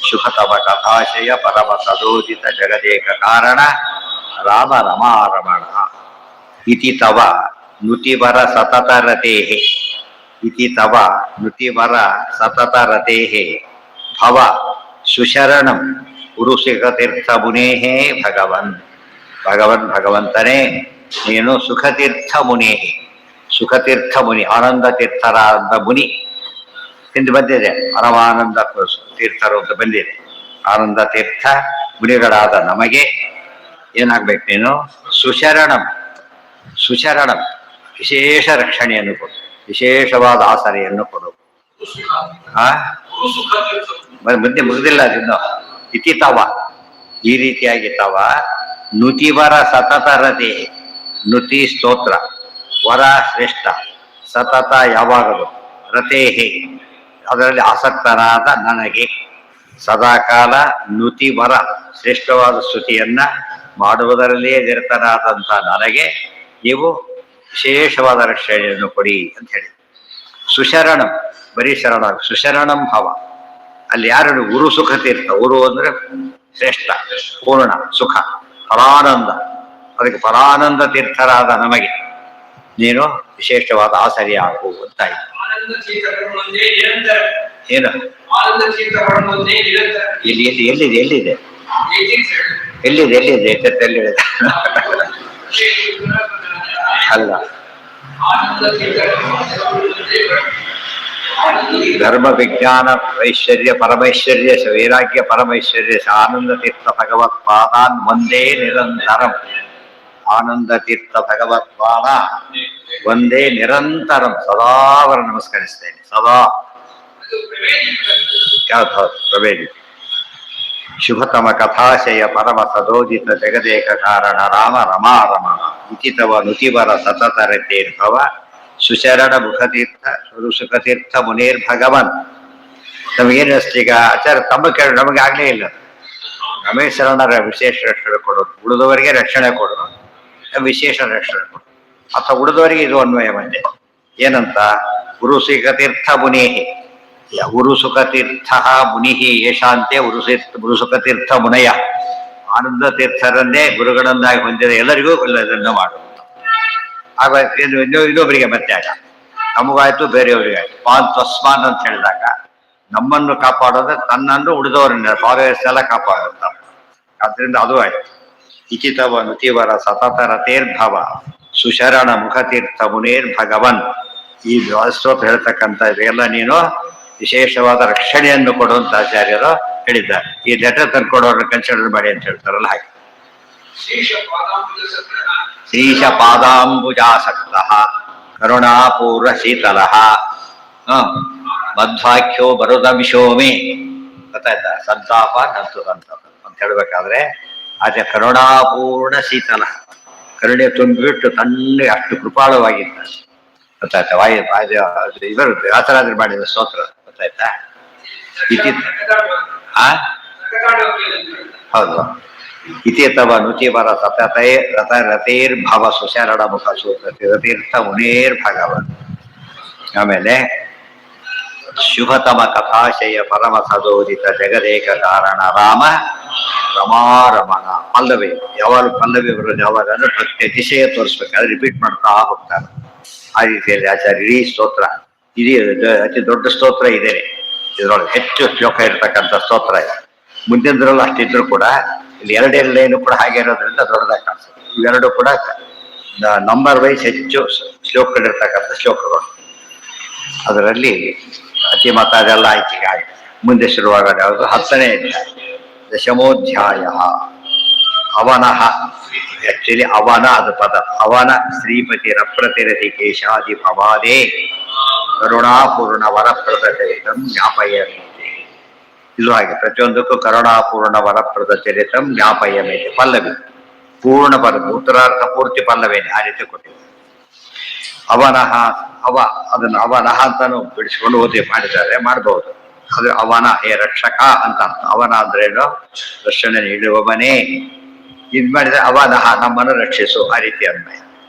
ಶುಭತಮ ಕಥಾಶಯ ಪರಮ ಸದೋದಿತ ಜಗದೇಕ ಕಾರಣ ರಾಮ ರಮಾರಮಣ. ಇತಿ ತವ ನುತಿವರ ಸತತ ರತೇಹಿ, ಇತಿ ತವ ನುತಿವರ ಸತತ ರತೇಹಿ ಭವ ಸುಶರಣಂ ಗುರು ಸುಖತೀರ್ಥ ಮುನೇಹೇ ಭಗವನ್. ಭಗವಂತನೇ ನೀನು ಸುಖತೀರ್ಥ ಮುನೇಹಿ, ಸುಖತೀರ್ಥ ಮುನಿ, ಆನಂದ ತೀರ್ಥರಾದ ಮುನಿ ಎಂದು ಬಂದಿದೆ. ಪರಮಾನಂದ ತೀರ್ಥರು ಅಂತ ಬಂದಿದೆ. ಆನಂದ ತೀರ್ಥ ಮುನಿಗಳಾದ ನಮಗೆ ಏನಾಗ್ಬೇಕು, ನೀನು ಸುಶರಣಂ, ಸುಶರಣಂ ವಿಶೇಷ ರಕ್ಷಣೆಯನ್ನು ಕೊಡು, ವಿಶೇಷವಾದ ಆಸರೆಯನ್ನು ಕೊಡು. ಮುಂದೆ ಮುಗಿದಿಲ್ಲ ಅದನ್ನು. ಇತಿ ತವ, ಈ ರೀತಿಯಾಗಿ ತವ ನುತಿವರ ಸತತ ರತೆ, ನುತಿ ಸ್ತೋತ್ರ, ವರ ಶ್ರೇಷ್ಠ, ಸತತ ಯಾವಾಗಲೂ, ರತೇಹಿ ಅದರಲ್ಲಿ ಆಸಕ್ತನಾದ ನನಗೆ, ಸದಾಕಾಲ ನುತಿವರ ಶ್ರೇಷ್ಠವಾದ ಸ್ತುತಿಯನ್ನ ಮಾಡುವುದರಲ್ಲಿಯೇ ನಿರತನಾದಂಥ ನನಗೆ ನೀವು ವಿಶೇಷವಾದ ರಕ್ಷಣೆಯನ್ನು ಕೊಡಿ ಅಂತ ಹೇಳಿ. ಸುಶರಣಂ ಬರೀ ಶರಣ, ಸುಶರಣಂ ಭವ. ಅಲ್ಲಿ ಯಾರು ಗುರು ಸುಖ ತೀರ್ಥ, ಗುರು ಅಂದ್ರೆ ಶ್ರೇಷ್ಠ, ಪೂರ್ಣ ಸುಖ, ಪರಾನಂದ. ಅದಕ್ಕೆ ಪರಾನಂದ ತೀರ್ಥರಾದ ನಮಗೆ ನೀನು ವಿಶೇಷವಾದ ಆಸರೆ ಆಗು ಅಂತಾಯ್ತು. ಏನು ಎಲ್ಲಿ ಎಲ್ಲಿ ಎಲ್ಲಿದೆ ಎಲ್ಲಿದೆ ಎಲ್ಲಿದೆ ಎಲ್ಲಿದೆ ಎಲ್ಲಿದೆ ಅಲ್ಲ, ಧರ್ಮ ವಿಜ್ಞಾನ ಐಶ್ವರ್ಯ ಪರಮೈಶ್ವರ್ಯ ವೈರಾಗ್ಯ ಪರಮೈಶ್ವರ್ಯ ಆನಂದ ತೀರ್ಥ ಭಗವತ್ಪಾದಾನ್ ಒಂದೇ ನಿರಂತರಂ. ಆನಂದ ತೀರ್ಥ ಭಗವತ್ಪಾದ ಒಂದೇ ನಿರಂತರಂ. ಸದಾ ಅವರ ನಮಸ್ಕರಿಸ್ತೇನೆ, ಸದಾ. ಪ್ರವೇದಿ ಶುಭತಮ ಕಥಾಶಯ ಪರಮ ಸದೋದಿತ ಜಗದೇಕ ಕಾರಣ ರಾಮ ರಮಾರಮಣ. ಇತಿತವ ನುತಿವರ ಸತತ ರತೇರ್ಭವ ಸುಶರಣ ಮುಖತೀರ್ಥ ಸುಖತೀರ್ಥ ಮುನೇರ್ ಭಗವನ್. ನಮಗೇನು ಈಗ ಆಚಾರ್ಯ ತಮ್ಮ ಕೇಳಿ ನಮಗೆ ಆಗ್ಲೇ ಇಲ್ಲ. ರಮೇಶ್ ಶರಣರ ವಿಶೇಷ ರಕ್ಷಣೆ ಕೊಡು, ಉಳಿದವರಿಗೆ ರಕ್ಷಣೆ ಕೊಡು, ವಿಶೇಷ ರಕ್ಷಣೆ ಕೊಡು. ಅಥವಾ ಉಳಿದವರಿಗೆ ಇದು ಅನ್ವಯ ಬಂದೆ ಏನಂತ, ಗುರು ಸುಖತೀರ್ಥ ಮುನೇಹಿ, ಗುರು ಸುಖತೀರ್ಥ ಮುನಿಹಿ ಯಶಾಂತೆ ಗುರು ಸುಖತೀರ್ಥ ಮುನಯ. ಆನಂದ ತೀರ್ಥರನ್ನೇ ಗುರುಗಳನ್ನಾಗಿ ಹೊಂದಿದ ಎಲ್ಲರಿಗೂ ಇದನ್ನು ಮಾಡು. ಆಗ ಇನ್ನೊಬ್ಬರಿಗೆ ಮತ್ತೆ ಆಗ ನಮಗಾಯ್ತು, ಬೇರೆಯವರಿಗಾಯ್ತು. ಪಾನ್ ತಸ್ಮಾನ್ ಅಂತ ಹೇಳಿದಾಗ ನಮ್ಮನ್ನು ಕಾಪಾಡೋದು, ತನ್ನನ್ನು ಉಳಿದವರನ್ನ ಫಾಲೋಯರ್ಸ್ ಎಲ್ಲ ಕಾಪಾಡುತ್ತ. ಆದ್ರಿಂದ ಅದು ಆಯ್ತು. ಇಚಿತವ ನುತಿವರ ಸತತ ರತೇರ್ಭವ ಸುಶರಣ ಮುಖತೀರ್ಥ ಮುನೇರ್ ಭಗವನ್. ಈ ಸ್ತೋತ್ರ ಹೇಳ್ತಕ್ಕಂಥ ಇದೆಲ್ಲ ನೀನು ವಿಶೇಷವಾದ ರಕ್ಷಣೆಯನ್ನು ಕೊಡುವಂತ ಆಚಾರ್ಯರು ಹೇಳಿದ್ದಾರೆ. ಈ ಲೆಟರ್ ತಂದ್ಕೊಡೋರನ್ನ ಕನ್ಸಿಡರ್ ಮಾಡಿ ಅಂತ ಹೇಳ್ತಾರಲ್ಲ ಹಾಗೆ. ಶ್ರೀಶ ಪಾದಾಂಬುಜಾಸಕ್ತ ಕರುಣಾಪೂರ್ವ ಶೀತಲ ಮಧ್ವಾಖ್ಯೋ ಬರುದಮಿಶೋಮಿ. ಗೊತ್ತಾಯ್ತಾ? ಸಂತಾಪ ನಂತು ಸಂತಾಪ ಅಂತ ಹೇಳ್ಬೇಕಾದ್ರೆ ಆಚೆ ಕರುಣಾಪೂರ್ಣ ಶೀತಲ, ಕರುಣೆ ತುಂಬಿಬಿಟ್ಟು ತಣ್ಣಗೆ ಅಷ್ಟು ಕೃಪಾಳವಾಗಿದ್ದಾರೆ. ಗೊತ್ತಾಯ್ತಾ? ಇವರು ವ್ಯಾಸರಾಜರು ಮಾಡಿದ ಸ್ತೋತ್ರ. ಗೊತ್ತಾಯ್ತಾ? ಹೌದು. ಇತಿ ತವ ನುಚಿವರ ಸತತೈ ರತೈರ್ಭವ ಸುಶರಣ ಮುಖ ತೀರ್ಥ ಮುನೇರ್ ಭಗವನ್. ಆಮೇಲೆ ಶುಭತಮ ಕಥಾಶಯ ಪರಮ ಸದೋದಿತ ಜಗದೇಕ ಕಾರಣ ರಾಮ ರಮಾರಮಣ. ಪಲ್ಲವಿ ಯಾವಾಗ ಪಲ್ಲವಿ ಬರೋದು ಯಾವಾಗ ಅಂದ್ರೆ ಭಕ್ತಿ ಅತಿಶಯ ತೋರಿಸ್ಬೇಕಾದ್ರೆ ರಿಪೀಟ್ ಮಾಡ್ತಾ ಹೋಗ್ತಾರೆ. ಆ ರೀತಿಯಲ್ಲಿ ಆಚಾರ್ಯ ಇಡೀ ಸ್ತೋತ್ರ, ಇಡೀ ಅತಿ ದೊಡ್ಡ ಸ್ತೋತ್ರ ಇದೆ. ಇದರೊಳಗೆ ಹೆಚ್ಚು ಶ್ಲೋಕ ಇರತಕ್ಕಂಥ ಸ್ತೋತ್ರ ಇದೆ. ಮುಂದಿನದ್ರಲ್ಲಿ ಅಷ್ಟಿದ್ರು ಕೂಡ ಇಲ್ಲಿ ಎರಡೆರಡು ಲೈನು ಕೂಡ ಹಾಗೆ ಇರೋದ್ರಿಂದ ದೊಡ್ಡದಾಗಿ ಕಾಣಿಸ್ತದೆ. ಇವೆರಡು ಕೂಡ ನಂಬರ್ ವೈಸ್ ಹೆಚ್ಚು ಶ್ಲೋಕಗಳಿರ್ತಕ್ಕಂಥ ಶ್ಲೋಕಗಳು. ಅದರಲ್ಲಿ ಅತಿ ಮತ ಅದೆಲ್ಲ ಆಯ್ತು. ಈಗ ಮುಂದೆ ಶುರುವಾಗೋದು ಯಾವುದು? 10ನೇ ಅಧ್ಯಾಯ, ದಶಮೋಧ್ಯಾಯ. ಅವನಃ, ಆಕ್ಚುಲಿ ಅವನ ಅದು ಪದ. ಅವನ ಶ್ರೀಪತಿ ರಪ್ರತಿರತಿ ಕೇಶಾದಿ ಭವಾದೇ ಕರುಣಾಪೂರ್ಣ ವರಪ್ರದ ಚರಿತಂ ಜ್ಞಾಪಯಮೇತೆ. ಇದು ಹಾಗೆ ಪ್ರತಿಯೊಂದಕ್ಕೂ ಕರುಣಾಪೂರ್ಣ ವರಪ್ರದ ಚರಿತಂ ಜ್ಞಾಪಯಮೇತೆ. ಪಲ್ಲವಿ ಪೂರ್ಣ ಪದ, ಉತ್ತರಾರ್ಥ ಪೂರ್ತಿ ಪಲ್ಲವೇನೆ. ಆ ರೀತಿ ಕೊಟ್ಟಿದೆ. ಅವನಃ ಅದನ್ನು ಅವನಃ ಅಂತಾನು ಬಿಡಿಸ್ಕೊಂಡು ಓದಿ ಮಾಡಿದ್ದಾರೆ, ಮಾಡಬಹುದು. ಅದು ಅವನ ಹೇ ರಕ್ಷಕ ಅಂತ ಅರ್ಥ. ಅವನ ಅಂದ್ರೇನು? ರಕ್ಷಣೆ ನೀಡುವವನೇ. ಇದು ಮಾಡಿದ್ರೆ ಅವನಃ ನಮ್ಮನ್ನು ರಕ್ಷಿಸು, ಆ ರೀತಿ ಅನ್ವಯ.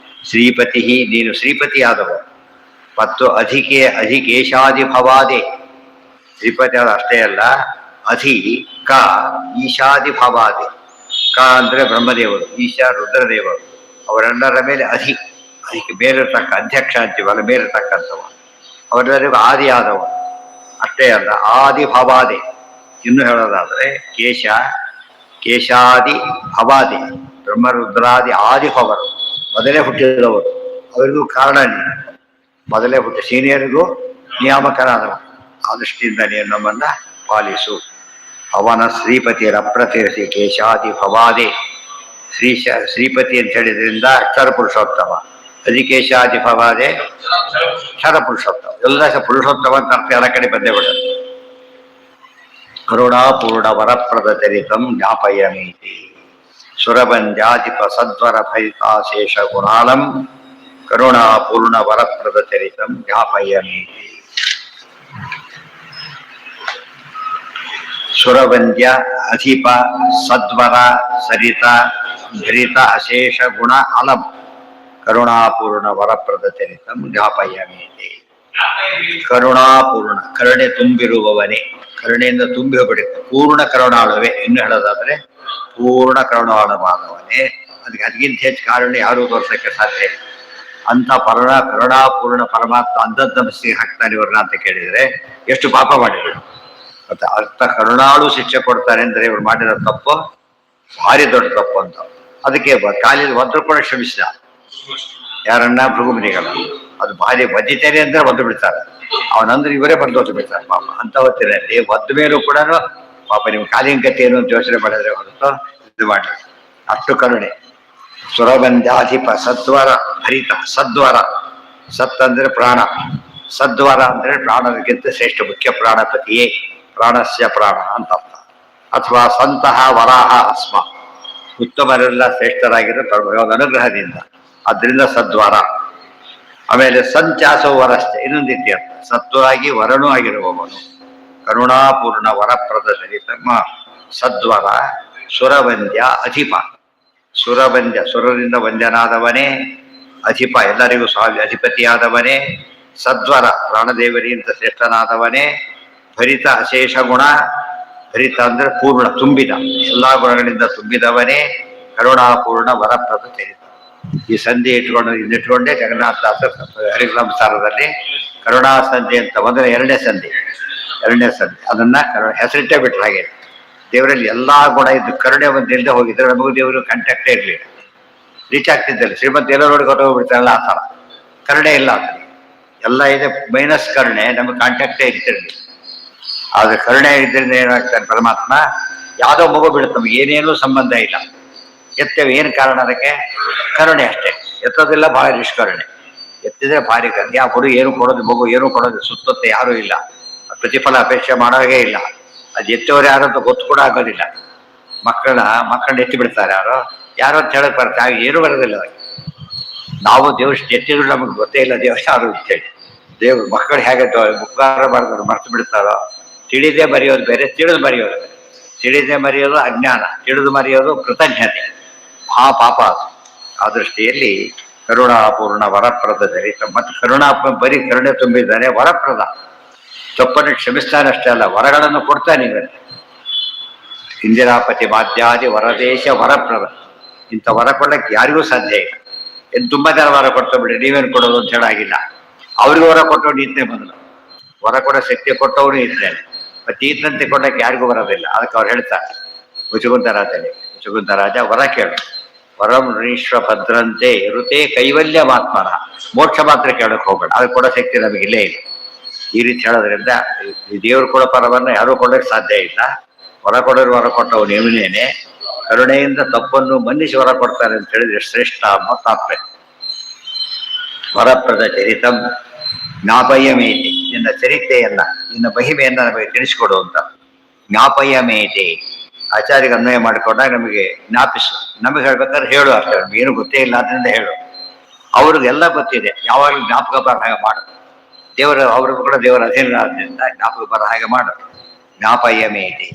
ಶ್ರೀಪತಿ, ನೀನು ಶ್ರೀಪತಿ ಆದವ. ಮತ್ತು ಅಧಿಕೇಶಾದಿ ಭವಾದೆ. ಶ್ರೀಪತಿ ಆದ ಅಷ್ಟೇ ಅಲ್ಲ, ಅಧಿ ಕ ಈಶಾದಿ ಭವಾದೆ. ಕ ಅಂದ್ರೆ ಬ್ರಹ್ಮದೇವರು, ಈಶಾ ರುದ್ರದೇವರು. ಅವರೆಲ್ಲರ ಮೇಲೆ ಅದಕ್ಕೆ ಬೇರಿರ್ತಕ್ಕ ಅಧ್ಯಕ್ಷ ಅಂತೀವಲ್ಲ, ಬೇರಿರ್ತಕ್ಕಂಥವ. ಅವರೆಲ್ಲರಿಗೂ ಆದಿ ಆದವ. ಅಷ್ಟೇ ಅಲ್ಲ, ಆದಿ ಭವಾದೆ. ಇನ್ನು ಹೇಳೋದಾದ್ರೆ ಕೇಶಾದಿ ಭವಾದಿ, ಬ್ರಹ್ಮರುದ್ರಾದಿ ಆದಿಭವರು, ಮೊದಲೇ ಹುಟ್ಟಿದವರು. ಅವರಿಗೂ ಕಾರಣ ಮೊದಲೇ ಹುಟ್ಟಿ ಸೀನಿಯರಿಗೂ ನಿಯಾಮಕನಾದವ. ಆ ದೃಷ್ಟಿಯಿಂದ ನೀನು ನಮ್ಮನ್ನ ಪಾಲಿಸು. ಅವನ ಶ್ರೀಪತಿ ರಪ್ರತಿರಸಿ ಕೇಶಾದಿ ಭವಾದೆ. ಶ್ರೀಪತಿ ಅಂತ ಹೇಳಿದ್ರಿಂದ ಅಕ್ಷರ ಪುರುಷೋತ್ತಮ. ಅಧಿಕೇಶಾದಿ ಭವಾದೆ ಅಕ್ಷರ ಪುರುಷೋತ್ತಮ. ಎಲ್ಲ ಪುರುಷೋತ್ತಮ ಅಂತ ಅರ್ಥ ಎಲ್ಲ ಕಡೆ ಬಂದೇ ಬಿಡುತ್ತೆ. ಕರುಣಾಪೂರ್ಣ ವರಪ್ರದ ಚರಿತಂ ಜ್ಞಾಪಯಮೀತಿ. ಸುರಭಂಜಾಧಿಪ ಸದ್ವರ ಭೈತಾಶೇಷ ಗುಣಾಲಂ ಕರುಣಾಪೂರ್ಣ ವರಪ್ರದ ಚರಿತಂ ಜ್ಞಾಪಯಮೀತಿ. ಸುರವಂದ್ಯ ಅಧಿಪ ಸದ್ವರ ಸರಿತ ಧರಿತ ಅಶೇಷ ಗುಣ ಅಲಂ ಕರುಣಾಪೂರ್ಣ ವರಪ್ರದ ಚರಿತಂ ಜ್ಞಾಪಯಮೀತಿ. ಕರುಣಾಪೂರ್ಣ, ಕರುಣೆ ತುಂಬಿರುವವನೇ. ಕರುಣೆಯಿಂದ ತುಂಬಿ ಹೋಗ್ಬಿಡುತ್ತೆ. ಪೂರ್ಣ ಕರುಣಾಳುವೆ. ಇನ್ನು ಹೇಳೋದಾದ್ರೆ ಪೂರ್ಣ ಕರುಣಾಳುವಾದವನೇ. ಅದಕ್ಕಿಂತ ಹೆಚ್ಚು ಕಾರಣ ಯಾರೂ ತೋರ್ಸಕ್ಕೆ ಸಾಧ್ಯ ಇಲ್ಲ. ಅಂತ ಕರುಣಾಪೂರ್ಣ ಪರಮಾತ್ಮ ಅಂಧದ ಮನಸ್ಸಿಗೆ ಹಾಕ್ತಾನೆ ಇವ್ರನ್ನ ಅಂತ ಕೇಳಿದ್ರೆ ಎಷ್ಟು ಪಾಪ ಮಾಡಿದ್ರು. ಮತ್ತೆ ಅರ್ಥ ಕರುಣಾಳು ಶಿಕ್ಷೆ ಕೊಡ್ತಾನೆ ಅಂದ್ರೆ ಇವ್ರು ಮಾಡಿರೋ ತಪ್ಪು ಭಾರಿ ದೊಡ್ಡ ತಪ್ಪು ಅಂತ. ಅದಕ್ಕೆ ಕಾಲಿಗೆ ಒದ್ರು ಕೂಡ ಶ್ರಮಿಸಿದ. ಯಾರನ್ನ? ಭೃಗುಮುನಿಗಳ. ಅದು ಭಾರಿ ಬದ್ದಿತೇನೆ ಅಂದ್ರೆ ಒದ್ದು ಬಿಡ್ತಾರೆ. ಅವನಂದ್ರೆ ಇವರೇ ಬಂದು ಬಿಡ್ತಾರೆ ಪಾಪ. ಅಂತ ಹೊತ್ತಿನಲ್ಲಿ ಒದ್ದ ಮೇಲೂ ಕೂಡ ಪಾಪ ನೀವು ಕಾಲಿನ ಗತಿ ಏನು ಅಂತ ಯೋಚನೆ ಮಾಡಿದ್ರೆ ಹೊರತು ಇದು ಮಾಡಿ ಅಷ್ಟು ಕರುಣೆ. ಸುರಬಂಧಾಧಿಪ ಸದ್ವರ ಭರಿತ. ಸದ್ವರ, ಸತ್ ಅಂದ್ರೆ ಪ್ರಾಣ, ಸದ್ವರ ಅಂದ್ರೆ ಪ್ರಾಣಕ್ಕಿಂತ ಶ್ರೇಷ್ಠ ಮುಖ್ಯ ಪ್ರಾಣಪತಿಯೇ, ಪ್ರಾಣಸ್ಯ ಪ್ರಾಣ ಅಂತ ಅರ್ಥ. ಅಥವಾ ಸಂತಹ ವರಾಹ ಅಸ್ಮ, ಉತ್ತಮರೆಲ್ಲ ಶ್ರೇಷ್ಠರಾಗಿರೋ ಭಗವದ್ ಅನುಗ್ರಹದಿಂದ. ಅದರಿಂದ ಸದ್ವರ. ಆಮೇಲೆ ಸಂಚಾಸವು ವರಷ್ಟೇ, ಇನ್ನೊಂದು ಇತ್ಯರ್ಥ. ಸತ್ವರಾಗಿ ವರನೂ ಆಗಿರುವವನು. ಕರುಣಾಪೂರ್ಣ ವರಪ್ರದ ಚರಿತಮ್ಮ ಸದ್ವರ. ಸುರವಂದ್ಯ ಅಧಿಪ. ಸುರವಂದ್ಯ, ಸುರರಿಂದ ವಂದ್ಯನಾದವನೇ. ಅಧಿಪ, ಎಲ್ಲರಿಗೂ ಸ್ವಾಮಿ ಅಧಿಪತಿಯಾದವನೇ. ಸದ್ವರ, ಪ್ರಾಣದೇವರಿಗಿಂತ ಶ್ರೇಷ್ಠನಾದವನೇ. ಭರಿತ ಅಶೇಷ ಗುಣ. ಭರಿತ ಅಂದ್ರೆ ಪೂರ್ಣ, ತುಂಬಿದ, ಎಲ್ಲಾ ಗುಣಗಳಿಂದ ತುಂಬಿದವನೇ. ಕರುಣಾಪೂರ್ಣ ವರಪ್ರದ ಚರಿತ. ಈ ಸಂಧಿ ಇಟ್ಕೊಂಡೇ ಜಗನ್ನಾಥದಾಸ ಹರಿಗ್ರಂಥಾರದಲ್ಲಿ ಕರುಣಾ ಸಂಧಿ ಅಂತ ಬಂದ್ರೆ ಎರಡನೇ ಸಂಧಿ ಅದನ್ನ ಹೆಸರಿಟ್ಟೇ ಬಿಟ್ರೆ ಹಾಗೆ. ದೇವರಲ್ಲಿ ಎಲ್ಲಾ ಗುಣ ಇದ್ದು ಕರುಣೆ ಒಂದಿಲ್ಲದೆ ಹೋಗಿದ್ರೆ ನಮಗೂ ದೇವರು ಕಾಂಟ್ಯಾಕ್ಟೇ ಇರಲಿಲ್ಲ, ರೀಚ್ ಆಗ್ತಿದ್ದಲ್ಲಿ. ಶ್ರೀಮಂತ ಎಲ್ಲೋ ನೋಡಿ ಹೊರಟೋಗ್ಬಿಡ್ತಾರಲ್ಲ ಆ ಥರ. ಕರುಣೆ ಇಲ್ಲ ಅದರಲ್ಲಿ, ಎಲ್ಲ ಇದೆ ಮೈನಸ್ ಕರುಣೆ, ನಮಗೆ ಕಾಂಟ್ಯಾಕ್ಟೇ ಇರ್ತಿರ್ಲಿ. ಆದ್ರೆ ಕರುಣೆ ಇದ್ರಿಂದ ಏನಾಗ್ತಾನೆ ಪರಮಾತ್ಮ, ಯಾವುದೋ ಮಗು ಬೀಳುತ್ತೆ, ನಮ್ಗೆ ಏನೇನೂ ಸಂಬಂಧ ಇಲ್ಲ, ಎತ್ತೇವೆ. ಏನು ಕಾರಣ ಅದಕ್ಕೆ? ಕರುಣೆ ಅಷ್ಟೇ. ಎತ್ತೋದಿಲ್ಲ, ಬಹಳ ನಿಷ್ಕರುಣೆ. ಎತ್ತಿದ್ರೆ ಭಾರಿ ಕರುಣೆ. ಆ ಹುಡುಗ ಏನು ಕೊಡೋದು, ಮಗು ಏನು ಕೊಡೋದು, ಸುತ್ತತ್ತೆ ಯಾರೂ ಇಲ್ಲ, ಪ್ರತಿಫಲ ಅಪೇಕ್ಷೆ ಮಾಡೋವಾಗೇ ಇಲ್ಲ. ಅದು ಎತ್ತೋರು ಯಾರು ಅಂತ ಗೊತ್ತು ಕೂಡ ಆಗೋದಿಲ್ಲ. ಮಕ್ಕಳನ್ನ ಎತ್ತಿ ಬಿಡ್ತಾರೆ, ಯಾರೋ ಅಂತ ಹೇಳಕ್ ಬರ್ತಾರೆ, ಏನೂ ಬರೋದಿಲ್ಲ ಅವ್ರಿಗೆ. ನಾವು ದೇವ್ರು ಎತ್ತಿದ್ರು ನಮಗೆ ಗೊತ್ತೇ ಇಲ್ಲ ದೇವ್ರು ಯಾರು ಅಂತೇಳಿ. ದೇವ್ರು ಮಕ್ಕಳು ಹೇಗೆ ಮುಖಾರ ಮಾಡಿದ್ರು ಮರ್ತು ಬಿಡ್ತಾರೋ. ತಿಳಿದೇ ಮರೆಯೋದು ಬೇರೆ, ತಿಳಿದು ಮರೆಯೋದು ಬೇರೆ. ತಿಳಿದೇ ಮರೆಯೋದು ಅಜ್ಞಾನ, ತಿಳಿದು ಮರೆಯೋದು ಕೃತಜ್ಞತೆ, ಪಾಪ ಅದು. ಆ ದೃಷ್ಟಿಯಲ್ಲಿ ಕರುಣಾಪೂರ್ಣ ವರಪ್ರದ ಚರಿತ. ಮತ್ತು ಬರೀ ಕರುಣೆ ತುಂಬಿದ್ದಾನೆ, ವರಪ್ರದ. ತಪ್ಪನ್ನು ಕ್ಷಮಿಸ್ತಾನಷ್ಟೇ ಅಲ್ಲ, ವರಗಳನ್ನು ಕೊಡ್ತಾನೆ. ಇವತ್ತು ಇಂದಿರಾಪತಿ ಮಾಧ್ಯಾದಿ ವರದೇಶ ವರಪ್ರದ. ಇಂಥ ವರ ಕೊಡಕ್ಕೆ ಯಾರಿಗೂ ಸಾಧ್ಯ ಇಲ್ಲ. ತುಂಬ ಜನ ವರ ಕೊಡ್ತಾ ಬಿಡಿ, ನೀವೇನು ಕೊಡೋದು ಅಂತ ಹೇಳಾಗಿಲ್ಲ. ಅವ್ರಿಗೆ ವರ ಕೊಟ್ಟವನು ಈತನೇ ಮೊದಲು. ವರ ಕೊಡೋ ಶಕ್ತಿ ಕೊಟ್ಟವನು ಇದ್ದಾನೆ. ಮತ್ತೆ ಈತನಂತೆ ಕೊಡಕ್ಕೆ ಯಾರಿಗೂ ಬರೋದಿಲ್ಲ. ಅದಕ್ಕೆ ಅವ್ರು ಹೇಳ್ತಾರೆ ಮುಚುಕುಂದರಾಜ ವರ ಕೇಳು. ವರಂ ಋಣೀಶ್ವ ಭದ್ರಂತೆ ಋತೆ ಕೈವಲ್ಯ ಮಾತ್ಮನ. ಮೋಕ್ಷ ಮಾತ್ರ ಕೇಳಕ್ಕೆ ಹೋಗ್ಬೇಡ, ಅದಕ್ಕೆ ಕೊಡೋ ಶಕ್ತಿ ನಮಗಿಲ್ಲೇ ಇಲ್ಲ. ಈ ರೀತಿ ಹೇಳೋದ್ರಿಂದ ಈ ದೇವರು ಕೊಡೋ ಪರವನ್ನು ಯಾರೂ ಕೊಡೋಕ್ಕೆ ಸಾಧ್ಯ ಇಲ್ಲ. ವರ ಕೊಡೋರು ವರ ಕೊಟ್ಟವನು ಇವನೇನೆ. ಕರುಣೆಯಿಂದ ತಪ್ಪನ್ನು ಮನ್ನಿಸಿ ವರ ಕೊಡ್ತಾರೆ ಅಂತ ಹೇಳಿದ್ರೆ ಶ್ರೇಷ್ಠ ಅನ್ನೋ ತಾತ್ಪರ್ಯ. ವರಪ್ರದ ಚರಿತಂ ಜ್ಞಾಪಯಮೇತಿ. ನಿನ್ನ ಚರಿತ್ರೆಯನ್ನ, ನಿನ್ನ ಮಹಿಮೆಯನ್ನ ನಮಗೆ ತಿಳಿಸ್ಕೊಡು ಅಂತ. ಜ್ಞಾಪಯಮೇತಿ ಆಚಾರ್ಯಗೆ ಅನ್ವಯ ಮಾಡಿಕೊಂಡಾಗ ನಮಗೆ ಜ್ಞಾಪಿಸು. ನಮಗೆ ಹೇಳ್ಬೇಕಾದ್ರೆ ಹೇಳು ಅಷ್ಟೇ, ಏನು ಗೊತ್ತೇ ಇಲ್ಲ ಅದರಿಂದ ಹೇಳು. ಅವ್ರಿಗೆಲ್ಲ ಗೊತ್ತಿದೆ, ಯಾವಾಗಲೂ ಜ್ಞಾಪಕ ಬರ ಹಾಗೆ ಮಾಡು. ಅವ್ರಿಗೂ ಕೂಡ ದೇವರ ಅಧೀನ ಆದ್ದರಿಂದ ಜ್ಞಾಪಕ ಬರ ಹಾಗೆ ಮಾಡು. ಜ್ಞಾಪಯಮೇತಿ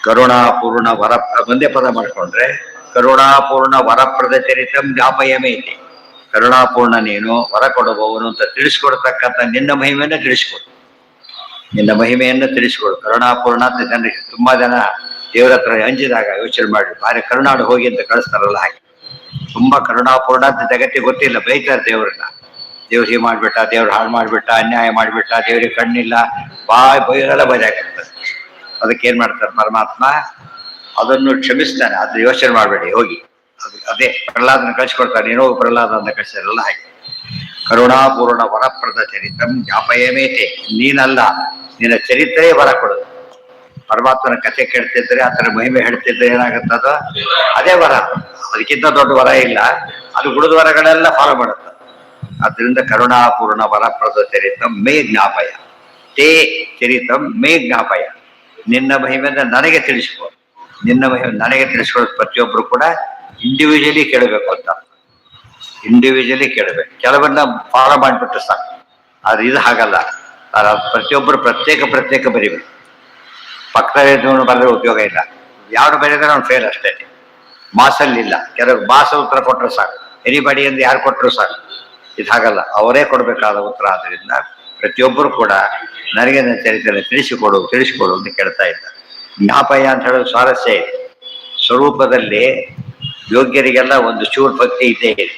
ಕರುಣಾಪೂರ್ಣ ವರ. ಒಂದೇ ಪದ ಮಾಡಿಕೊಂಡ್ರೆ ಕರುಣಾಪೂರ್ಣ ವರಪ್ರದ ಚರಿತಂ ಜ್ಞಾಪಯಮೇತಿ. ಕರುಣಾಪೂರ್ಣ ನೀನು, ವರ ಕೊಡುವವನು ಅಂತ ತಿಳಿಸ್ಕೊಡ್ತಕ್ಕಂಥ ನಿನ್ನ ಮಹಿಮೆಯನ್ನು ತಿಳಿಸ್ಕೊಡು. ನಿನ್ನ ಮಹಿಮೆಯನ್ನು ತಿಳಿಸ್ಕೊಡು. ಕರುಣಾಪೂರ್ಣ ಅಂತ ಜನರಿಗೆ ತುಂಬಾ ಜನ ದೇವರ ಹತ್ರ ಅಂಜಿದಾಗ ಯೋಚನೆ ಮಾಡಿ, ಭಾರಿ ಕರುಣಾಡು ಹೋಗಿ ಅಂತ ಕಳಿಸ್ತಾರಲ್ಲ, ಹಾಗೆ ತುಂಬಾ ಕರುಣಾಪೂರ್ಣ ಅಂತ ಜಗತ್ತಿಗೆ ಗೊತ್ತಿಲ್ಲ, ಬೈತಾರೆ ದೇವರನ್ನ. ದೇವ್ರು ಹೀಗೆ ಮಾಡ್ಬಿಟ್ಟ, ದೇವ್ರು ಹಾಳು ಮಾಡ್ಬಿಟ್ಟ, ಅನ್ಯಾಯ ಮಾಡ್ಬಿಟ್ಟ, ದೇವ್ರಿಗೆ ಕಣ್ಣಿಲ್ಲ, ಬೈರೆಲ್ಲ ಬೈದಾಕಿರ್ತಾರೆ. ಅದಕ್ಕೇನ್ ಮಾಡ್ತಾರೆ ಪರಮಾತ್ಮ? ಅದನ್ನು ಕ್ಷಮಿಸ್ತಾನೆ. ಅದು ಯೋಚನೆ ಮಾಡಬೇಡಿ, ಹೋಗಿ. ಅದೇ ಪ್ರಹ್ಲಾದನ ಕಳಿಸ್ಕೊಡ್ತಾನೆ, ಏನೋ ಪ್ರಹ್ಲಾದ ಅಂತ ಕಳಿಸ್ತಾರಲ್ಲ ಹಾಗೆ. ಕರುಣಾಪೂರ್ಣ ವರಪ್ರದ ಚರಿತಂ ಜ್ಞಾಪಯಮೇತೆ. ನೀನಲ್ಲ, ನಿನ್ನ ಚರಿತ್ರೆಯೇ ವರ ಕೊಡೋದು. ಪರಮಾತ್ಮನ ಕಥೆ ಕೇಳ್ತಿದ್ರೆ, ಆತರ ಮಹಿಮೆ ಹೇಳ್ತಿದ್ರೆ ಏನಾಗುತ್ತದ? ಅದೇ ವರ. ಅದಕ್ಕಿಂತ ದೊಡ್ಡ ವರ ಇಲ್ಲ. ಅದು ಉಳಿದ ವರಗಳೆಲ್ಲ ಫಾಲೋ ಮಾಡುತ್ತೆ. ಅದರಿಂದ ಕರುಣಾಪೂರ್ಣ ವರಪ್ರದ ಚರಿತಂ ಮೇ ಜ್ಞಾಪಯ. ತೇ ಚರಿತಂ ಮೇ ಜ್ಞಾಪಯ. ನಿನ್ನ ಮಹಿಮೆಯಿಂದ ನನಗೆ ತಿಳಿಸ್ಕೊ. ನಿನ್ನ ಮಹಿಮೆ ನನಗೆ ತಿಳಿಸ್ಕೊಳ್ಳೋದು ಪ್ರತಿಯೊಬ್ಬರು ಕೂಡ ಇಂಡಿವಿಜುವಲಿ ಕೇಳಬೇಕು ಅಂತ. ಇಂಡಿವಿಜುವಲಿ ಕೇಳಬೇಕು. ಕೆಲವನ್ನ ಫಾಲೋ ಮಾಡಿಬಿಟ್ಟು ಸಾಕು. ಆದ್ರೆ ಇದು ಹಾಗಲ್ಲ. ಪ್ರತಿಯೊಬ್ಬರು ಪ್ರತ್ಯೇಕ ಬರೀಬೇಕು. ಪಕ್ಕದ ಬರೆದ್ರೆ ಉಪಯೋಗ ಇಲ್ಲ. ಯಾರು ಬರೆದ್ರೆ ಅವ್ನು ಫೇಲ್ ಅಷ್ಟೇ. ಮಾಸಲ್ಲಿ ಇಲ್ಲ. ಕೆಲವರು ಮಾಸ ಉತ್ತರ ಕೊಟ್ಟರು ಸಾಕು, ಎನಿಬಡಿ ಎಂದು ಯಾರು ಕೊಟ್ಟರು ಸಾಕು. ಇದು ಹಾಗಲ್ಲ, ಅವರೇ ಕೊಡಬೇಕಾದ ಉತ್ತರ. ಆದ್ರಿಂದ ಪ್ರತಿಯೊಬ್ಬರು ಕೂಡ ನನಗೆ ನನ್ನ ಚರಿತ್ರೆ ತಿಳಿಸಿಕೊಡು ಅಂತ ಕೇಳ್ತಾ ಇದ್ದ. ಜ್ಞಾಪಯ ಅಂತ ಹೇಳೋದು ಸ್ವಾರಸ್ಯ ಇದೆ. ಸ್ವರೂಪದಲ್ಲಿ ಯೋಗ್ಯರಿಗೆಲ್ಲ ಒಂದು ಚೂರು ಭಕ್ತಿ ಇದ್ದೇ ಇದೆ.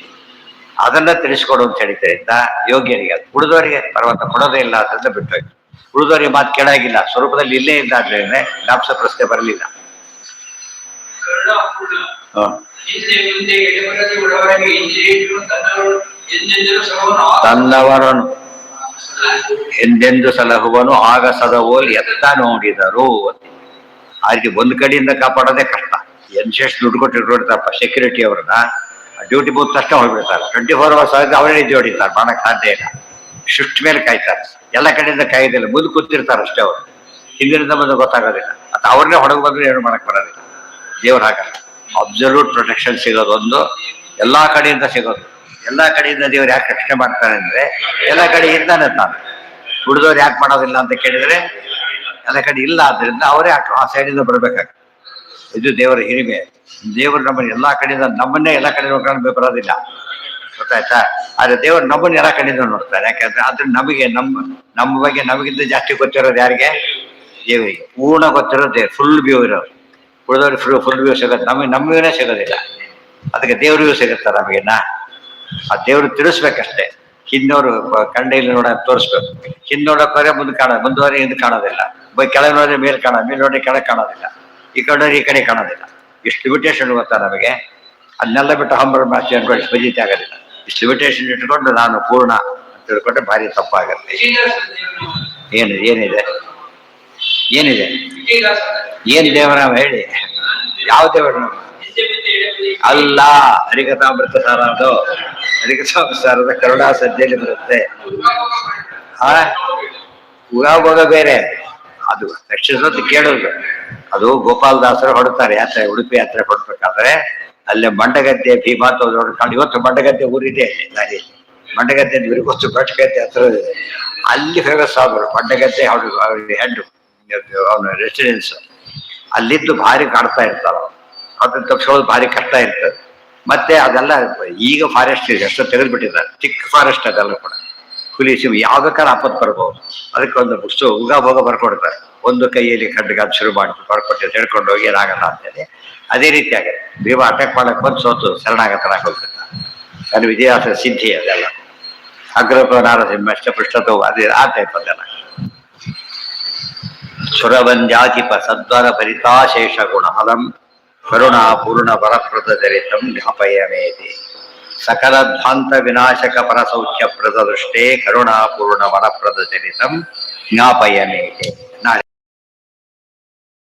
ಅದನ್ನ ತಿಳಿಸ್ಕೊಡು ಅಂತ ಹೇಳಿದ್ರಿಂದ ಯೋಗ್ಯರಿಗೆ, ಉಳಿದವರಿಗೆ ಪರ್ವತ ಕೊಡೋದೇ ಇಲ್ಲ ಅಂತ ಬಿಟ್ಟೋಯ್ತು. ಉಳಿದವರಿಗೆ ಮಾತು ಕೇಳಾಗಿಲ್ಲ, ಸ್ವರೂಪದಲ್ಲಿ ಇಲ್ಲೇ ಇದ್ದಾದ್ರೇನೆ ಜ್ಞಾಪಕ ಪ್ರಶ್ನೆ ಬರಲಿಲ್ಲ. ತನ್ನವರನು ಎಂದೆಂದು ಸಲಹುವನು ಆಗ ಸದವೋಲ್ ಎತ್ತ ನೋಡಿದರು. ಆ ರೀತಿ ಒಂದ್ ಕಡೆಯಿಂದ ಕಾಪಾಡೋದೇ ಕಷ್ಟ. ಎಷ್ಟು ದುಡ್ಡು ಕೊಟ್ಟಿರ್ತಾರಪ್ಪ ಸೆಕ್ಯೂರಿಟಿ ಅವ್ರನ್ನ, ಡ್ಯೂಟಿ ಮುಗಿದ ತಕ್ಷಣ ಹೋಗ್ಬಿಡ್ತಾರೆ. 24 hours ಅವರೇ ನಿದ್ದೆ ಹೊಡಿತಾರೆ, ಮಾಡಕ್ ಸಾಧ್ಯ ಇಲ್ಲ. ಶಿಫ್ಟ್ ಮೇಲೆ ಕಾಯ್ತಾರೆ. ಎಲ್ಲ ಕಡೆಯಿಂದ ಕಾಯ್ದಿಲ್ಲ, ಮುಂದೆ ಕೂತಿರ್ತಾರೆ ಅಷ್ಟೇ. ಅವರು ಹಿಂದಿನಿಂದ ಬಂದು ಗೊತ್ತಾಗೋದಿಲ್ಲ. ಅಥವಾ ಅವ್ರನ್ನೇ ಹೊರಗೆ ಬಂದ್ರೆ ಏನು ಮಾಡಕ್ ಬರೋದಿಲ್ಲ. ದೇವ್ರು ಹಾಗಲ್ಲ. ಅಬ್ಸಲ್ಯೂಟ್ ಪ್ರೊಟೆಕ್ಷನ್ ಸಿಗೋದೊಂದು, ಎಲ್ಲಾ ಕಡೆಯಿಂದ ಸಿಗೋದು. ಎಲ್ಲಾ ಕಡೆಯಿಂದ ದೇವ್ರು ಯಾಕೆ ರಕ್ಷಣೆ ಮಾಡ್ತಾರೆ ಅಂದ್ರೆ ಎಲ್ಲ ಕಡೆ ಇದ್ದಾನೆ ತಾನು. ಉಳಿದವ್ರು ಯಾಕೆ ಮಾಡೋದಿಲ್ಲ ಅಂತ ಕೇಳಿದ್ರೆ ಎಲ್ಲ ಕಡೆ ಇಲ್ಲ. ಆದ್ರಿಂದ ಅವರೇ ಆ ಸೈಡಿಂದ ಬರ್ಬೇಕಾಗ್ತದೆ. ಇದು ದೇವರ ಹಿರಿಮೆ. ದೇವರು ನಮ್ಮನ್ನು ಎಲ್ಲಾ ಕಡೆಯಿಂದ, ನಮ್ಮನ್ನೇ ಎಲ್ಲ ಕಡೆ ನೋಡ್ಕೊಂಡು ಬರೋದಿಲ್ಲ, ಗೊತ್ತಾಯ್ತಾ? ಆದ್ರೆ ದೇವರು ನಮ್ಮನ್ನ ಎಲ್ಲ ಕಡೆಯಿಂದ ನೋಡ್ತಾರೆ. ಯಾಕಂದ್ರೆ ಅದ್ರ ನಮಗೆ ನಮ್ಮ ಬಗ್ಗೆ ನಮಗಿಂತ ಜಾಸ್ತಿ ಗೊತ್ತಿರೋದು ಯಾರಿಗೆ? ದೇವರಿಗೆ. ಪೂರ್ಣ ಗೊತ್ತಿರೋದು ದೇವ್ರು, ಫುಲ್ ವ್ಯೂ ಇರೋದು. ಉಳಿದವ್ರಿಗೆ ಫುಲ್ ವ್ಯೂ ಸಿಗುತ್ತೆ, ನಮಗೇನೆ ಸಿಗೋದಿಲ್ಲ. ಅದಕ್ಕೆ ದೇವ್ರಿಗೂ ಸಿಗುತ್ತೆ ನಮಗೇನ. ಆ ದೇವ್ರು ತಿಳಿಸ್ಬೇಕಷ್ಟೇ. ಹಿಂದೋರು ಕಂಡೆಯಲ್ಲಿ ತೋರಿಸ್ಬೇಕು. ಹಿಂದ್ ನೋಡೋಕೋದ್ರೆ ಮುಂದುವರೆ ಹಿಂದೆ ಕಾಣೋದಿಲ್ಲ. ಕೆಳಗೆ ನೋಡಿದ್ರೆ ಮೇಲೆ ಮೇಲೆ ನೋಡಿ ಕೆಳಗೆ ಕಾಣೋದಿಲ್ಲ. ಈ ಕಡೆ ಕಾಣೋದಿಲ್ಲ. ಇಷ್ಟು ಲಿಮಿಟೇಷನ್ ಗೊತ್ತಾ ನಮಗೆ? ಅದನ್ನೆಲ್ಲ ಬಿಟ್ಟು ಹಂಬರ್ ಮಾಸ್ತಿ ಅನ್ಕೊಂಡು ಬಜೀತಿ ಆಗೋದಿಲ್ಲ. ಇಷ್ಟು ಲಿಮಿಟೇಷನ್ ಇಟ್ಕೊಂಡು ನಾನು ಪೂರ್ಣ ಅಂತ ತಿಳ್ಕೊಂಡ್ರೆ ಭಾರಿ ತಪ್ಪಾಗತ್ತೆ. ಏನಿದೆ ಏನಿದೆ? ಏನ್ ದೇವರಾಮ ಹೇಳಿ? ಯಾವ ದೇವರಾಮ? ಅಲ್ಲ, ಹರಿಕಥಾಮೃತ ಸಾರ ಅದು. ಹರಿಕಥಾಮೃತ ಸಾರದ ಕರುಣಾ ಸದ್ಯದಲ್ಲಿ ಬರುತ್ತೆ. ಹಾ, ಉಗಾಭೋಗ ಬೇರೆ. ಅದು ರಕ್ಷಿಸೋದು ಕೇಳೋದು. ಅದು ಗೋಪಾಲದಾಸರು ಹೊಡ್ತಾರೆ ಯಾತ್ರೆ, ಉಡುಪಿ ಯಾತ್ರೆ ಹೊಡ್ಬೇಕಾದ್ರೆ ಅಲ್ಲೇ ಮಂಡಗದ್ದೆ ಭೀಮಾ ನೋಡ್ಕೊಂಡು, ಇವತ್ತು ಮಂಡಗದ್ದೆ ಊರಿದೆ ಅಲ್ಲಿ ದಾರಿ. ಮಂಡಗದ್ದೆ ಬಿರುಗೊತ್ತು ಬೆಟ್ಟಗದ್ದೆ ಹತ್ರ ಇದೆ. ಅಲ್ಲಿ ಫೇಮಸ್ ಆದ್ರು ಮಂಡಗದ್ದೆ ಹೆಡ್ ಅವನ ರೆಸಿಡೆನ್ಸ್. ಅಲ್ಲಿದ್ದು ಭಾರಿ ಕಾಡ್ತಾ ಇರ್ತಾರ. ಅದನ್ನ ತಪ್ಪಿಸೋದು ಭಾರಿ ಕಷ್ಟ ಇರ್ತದೆ. ಮತ್ತೆ ಅದೆಲ್ಲ ಈಗ ಫಾರೆಸ್ಟ್ ಇದೆ, ಎಷ್ಟೋ ತೆಗೆದ್ಬಿಟ್ಟಿದ್ದಾರೆ. ಚಿಕ್ಕ ಫಾರೆಸ್ಟ್ ಅದೆಲ್ಲ ಕೂಡ. ಹುಲಿ ಸಿಂಹ ಯಾವ ಬೇಕಾದ್ರೆ ಆಪತ್ತು ಬರ್ಬೋದು. ಅದಕ್ಕೆ ಒಂದು ಪುಸ್ತಕ ಉಗಾಭೋಗ ಬರ್ಕೊಡ್ತಾರೆ. ಒಂದು ಕೈಯಲ್ಲಿ ಖಡ್ಗ ಶುರು ಮಾಡಿ ಬರ್ಕೊಟ್ಟು ಹೇಳ್ಕೊಂಡು ಹೋಗಿ ಏನಾಗಲ್ಲ ಅಂತೇಳಿ. ಅದೇ ರೀತಿ ಆಗುತ್ತೆ. ಭೀಮ ಅಟ್ಯಾಕ್ ಮಾಡಕ್ ಬಂದು ಸೋತು ಶರಣಾಗತನಾಗಿ ಹೋಗ್ಬಿಡ್ತಾರೆ. ಅದು ವಿಜಯಾಸನ ಸಿದ್ಧಿ ಅದೆಲ್ಲ. ಅಗ್ರಪ ನಾರಸಿಂಹ ಪೃಷ್ಠತೋ ಅದೇ ಆ ಟೈಪ್ ಅದೆಲ್ಲ. ಸುರವಂದ್ಯಾಧಿಪ ಸದ್ವರ ಭರಿತಾಶೇಷ ಗುಣಫಲಂ ಕರುಣಾ ಪೂರ್ಣ ವರಪ್ರದ ಚರಿತಂ ಜ್ಞಾಪಯಮೇತಿ ಸಕಲ ಧ್ವಾಂತ ವಿನಾಶಕ ಪರಸೌಖ್ಯ ಪ್ರದ ದೃಷ್ಟೇ ಕರುಣಾ ಪೂರ್ಣ ವರಪ್ರದ ಚರಿತಂ ಜ್ಞಾಪಯಮೇತಿ.